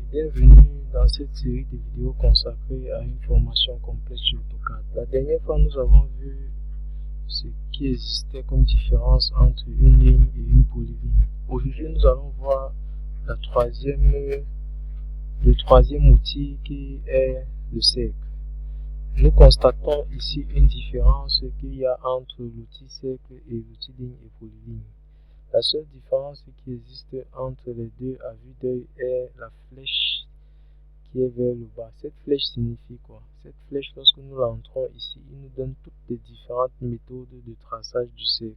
Bienvenue dans cette série de vidéos consacrée à une formation complète sur AutoCAD. La dernière fois, nous avons vu ce qui existait comme différence entre une ligne et une polyligne. Aujourd'hui, nous allons voir le troisième outil qui est le cercle. Nous constatons ici une différence qu'il y a entre l'outil cercle et l'outil ligne et polyligne. La seule différence qui existe entre les deux à vue d'œil est la flèche qui est vers le bas. Cette flèche signifie quoi? Cette flèche, lorsque nous l'entrons ici, il nous donne toutes les différentes méthodes de traçage du cercle.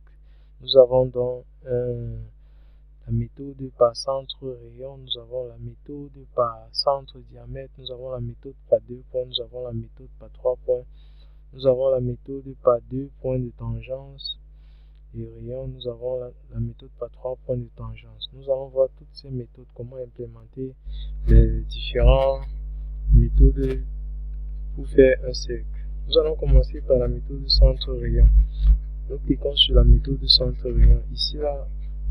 Nous avons donc la méthode par centre rayon, nous avons la méthode par centre diamètre, nous avons la méthode par 2 points, nous avons la méthode par 3 points, nous avons la méthode par 2 points de tangence. Et rayon, nous avons la méthode par 3 points de tangence. Nous allons voir toutes ces méthodes, comment implémenter les différentes méthodes pour faire un cercle. Nous allons commencer par la méthode centre rayon. Nous cliquons sur la méthode centre rayon. Ici, là,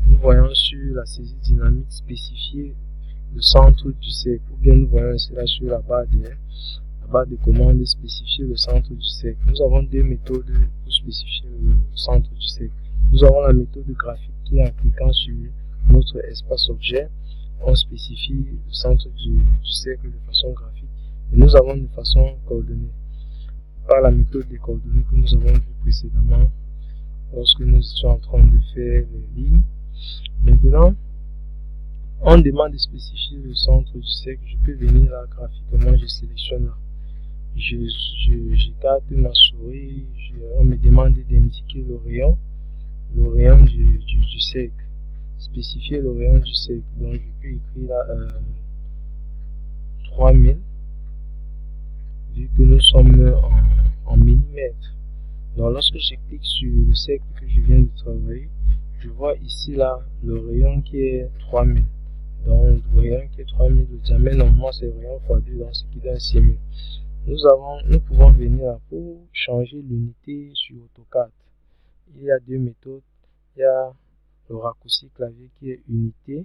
nous voyons sur la saisie dynamique spécifier le centre du cercle. Ou bien nous voyons ici là sur la barre de commande spécifier le centre du cercle. Nous avons deux méthodes pour spécifier le centre du cercle. Nous avons la méthode graphique qui est en cliquant sur notre espace objet, on spécifie le centre du cercle de façon graphique. Et nous avons de façon coordonnée par la méthode des coordonnées que nous avons vu précédemment lorsque nous étions en train de faire les lignes. Maintenant, on demande de spécifier le centre du cercle. Je peux venir là graphiquement, je sélectionne là. J'écarte ma souris, on me demande d'indiquer le rayon du cercle, spécifier le rayon du cercle. Donc je peux écrire là 3000, vu que nous sommes en millimètres. Donc lorsque je clique sur le cercle que je viens de travailler, je vois ici là le rayon qui est 3000. Donc le rayon qui est 3000, le diamètre normalement c'est le rayon x2, donc ce qui donne 6000. Nous pouvons venir là pour changer l'unité sur AutoCAD. Il y a deux méthodes. Il y a le raccourci clavier qui est unité.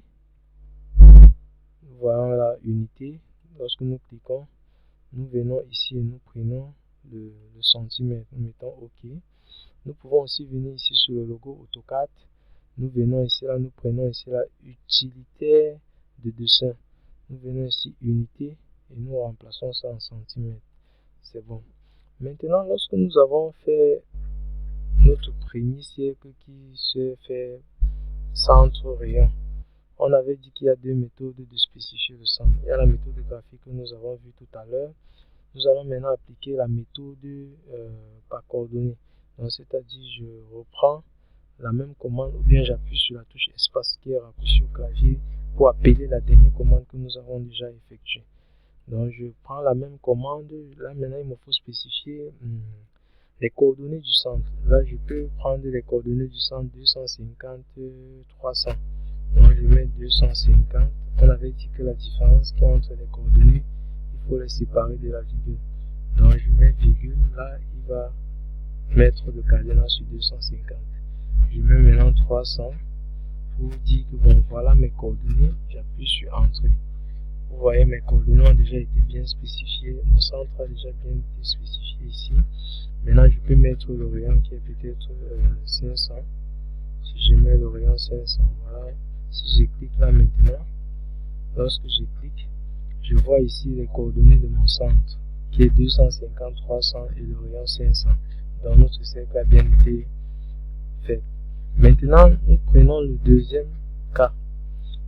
Nous voyons la unité. Lorsque nous cliquons, nous venons ici et nous prenons le centimètre. Nous mettons OK. Nous pouvons aussi venir ici sur le logo AutoCAD. Nous venons ici là, nous prenons ici la utilitaire de dessin. Nous venons ici unité et nous remplaçons ça en centimètres. C'est bon. Maintenant, lorsque nous avons fait notre premier cercle qui se fait centre rayon, on avait dit qu'il y a deux méthodes de spécifier le centre. Il y a la méthode graphique que nous avons vue tout à l'heure. Nous allons maintenant appliquer la méthode par coordonnées. Donc, c'est-à-dire, je reprends la même commande ou bien j'appuie sur la touche espace qui est raccourci au clavier pour appeler la dernière commande que nous avons déjà effectuée. Donc je prends la même commande. Là maintenant il me faut spécifier les coordonnées du centre. Là je peux prendre les coordonnées du centre 250, 300. Donc je mets 250. On avait dit que la différence qu'il y a entre les coordonnées, il faut les séparer de la virgule. Donc je mets virgule. Là il va mettre le cadenas sur 250. Je mets maintenant 300 pour dire que bon voilà mes coordonnées. J'appuie sur entrée. Vous voyez, mes coordonnées ont déjà été bien spécifiées. Mon centre a déjà bien été spécifié ici. Maintenant, je peux mettre le rayon qui est peut-être 500. Si je mets le rayon 500, voilà. Si je clique là maintenant, lorsque je clique, je vois ici les coordonnées de mon centre qui est 250, 300 et le rayon 500. Donc, notre cercle a bien été fait. Maintenant, nous prenons le deuxième cas.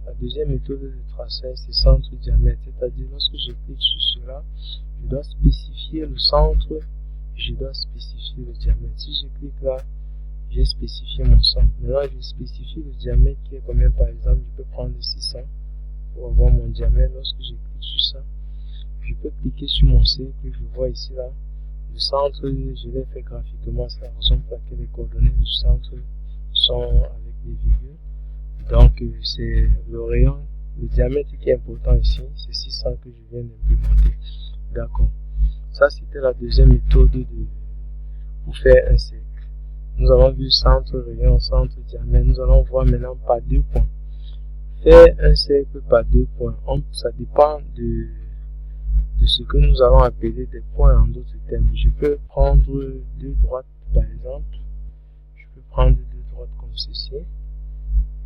La deuxième méthode de traçage, c'est centre diamètre. C'est-à-dire, lorsque je clique sur cela, je dois spécifier le centre, je dois spécifier le diamètre. Si je clique là, j'ai spécifié mon centre. Maintenant, je spécifie le diamètre qui est combien, par exemple, je peux prendre 600 pour avoir mon diamètre. Lorsque je clique sur ça, je peux cliquer sur mon cercle, je vois ici là, le centre, je l'ai fait graphiquement, c'est la raison pour laquelle les coordonnées du centre sont avec des virgules. Donc c'est le rayon, le diamètre qui est important ici, c'est 600 que je viens d'implémenter. D'accord. Ça c'était la deuxième méthode pour faire un cercle. Nous avons vu centre, rayon, centre, diamètre. Nous allons voir maintenant par 2 points. faire un cercle par 2 points. Ça dépend de ce que nous allons appeler des points en d'autres termes. Je peux prendre 2 droites par exemple. Je peux prendre 2 droites comme ceci.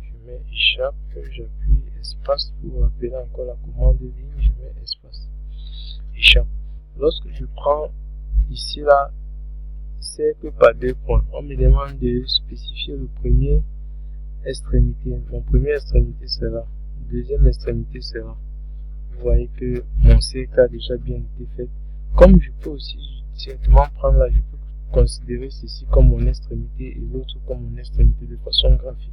Je mets échappe, j'appuie espace pour appeler encore la commande ligne. Je mets espace. Échappe. Lorsque je prends ici là, cercle par 2 points, on me demande de spécifier le premier extrémité. Mon premier extrémité c'est là. Deuxième extrémité c'est là. Vous voyez que mon cercle a déjà bien été fait. Comme je peux aussi directement prendre là, je peux considérer ceci comme mon extrémité et l'autre comme mon extrémité de façon graphique.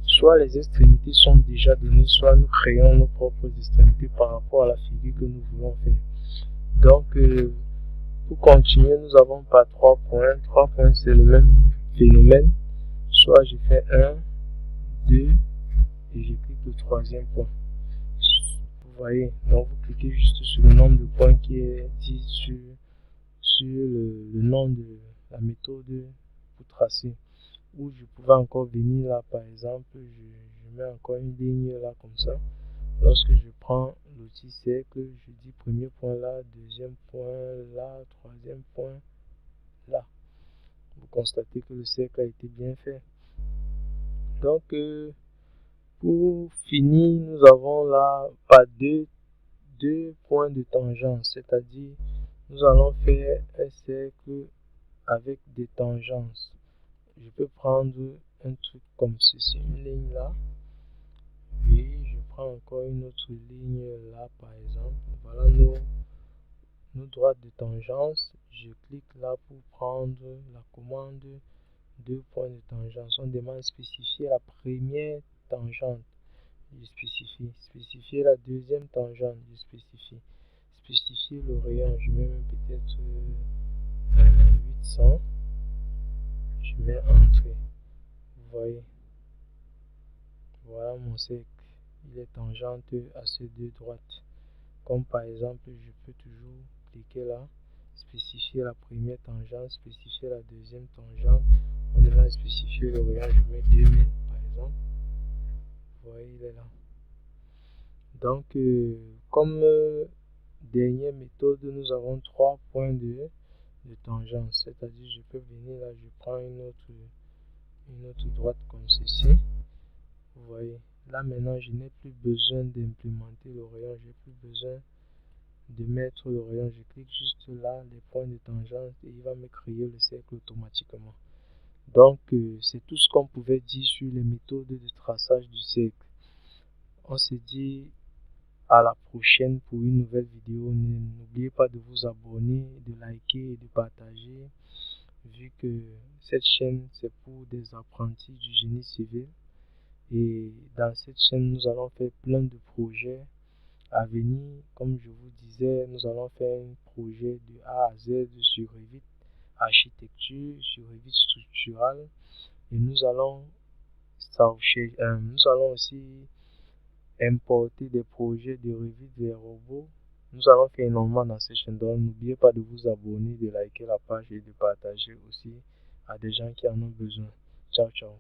Soit les extrémités sont déjà données, soit nous créons nos propres extrémités par rapport à la figure que nous voulons faire. Donc, pour continuer, nous avons pas 3 points. 3 points, c'est le même phénomène. Soit je fais 1, 2, et je clique le troisième point. Vous voyez, donc vous cliquez juste sur le nombre de points qui est dit sur le nom de la méthode pour tracer. Ou je pouvais encore venir là, par exemple, je mets encore une ligne là comme ça. Lorsque je prends l'outil cercle, je dis premier point là, deuxième point là, troisième point là. Vous constatez que le cercle a été bien fait. Donc, pour finir, nous avons là pas deux points de tangence, c'est-à-dire nous allons faire un cercle avec des tangences. Je peux prendre un truc comme ceci, une ligne là. Puis je prends encore une autre ligne là par exemple. Voilà nos droites de tangence. Je clique là pour prendre la commande 2 points de tangence. On demande de spécifier la première tangente. Je spécifie. Spécifier la deuxième tangente. Je spécifie. Spécifier le rayon. Je mets même peut-être 800. Je mets entrée. Vous voyez. Voilà mon cercle. Il est tangente à ces 2 droites. Comme par exemple, je peux toujours cliquer là, spécifier la première tangente, spécifier la deuxième tangente. On devrait spécifier le rayon, je mets 2000 par exemple. Vous voyez, il est là. Donc, comme dernière méthode, nous avons 3 points de tangence. C'est-à-dire, je peux venir là, je prends une autre droite comme ceci. Vous voyez, là maintenant, je n'ai plus besoin d'implémenter le rayon, j'ai plus besoin de mettre le rayon. Je clique juste là, les points de tangence, et il va me créer le cercle automatiquement. Donc, c'est tout ce qu'on pouvait dire sur les méthodes de traçage du cercle. On se dit à la prochaine pour une nouvelle vidéo. N'oubliez pas de vous abonner, de liker et de partager, vu que cette chaîne c'est pour des apprentis du génie civil. Et dans cette chaîne, nous allons faire plein de projets à venir. Comme je vous disais, nous allons faire un projet de A à Z sur Revit architecture, sur Revit structural. Et nous allons aussi importer des projets de Revit vers robots. Nous allons faire énormément dans cette chaîne. Donc n'oubliez pas de vous abonner, de liker la page et de partager aussi à des gens qui en ont besoin. Ciao, ciao.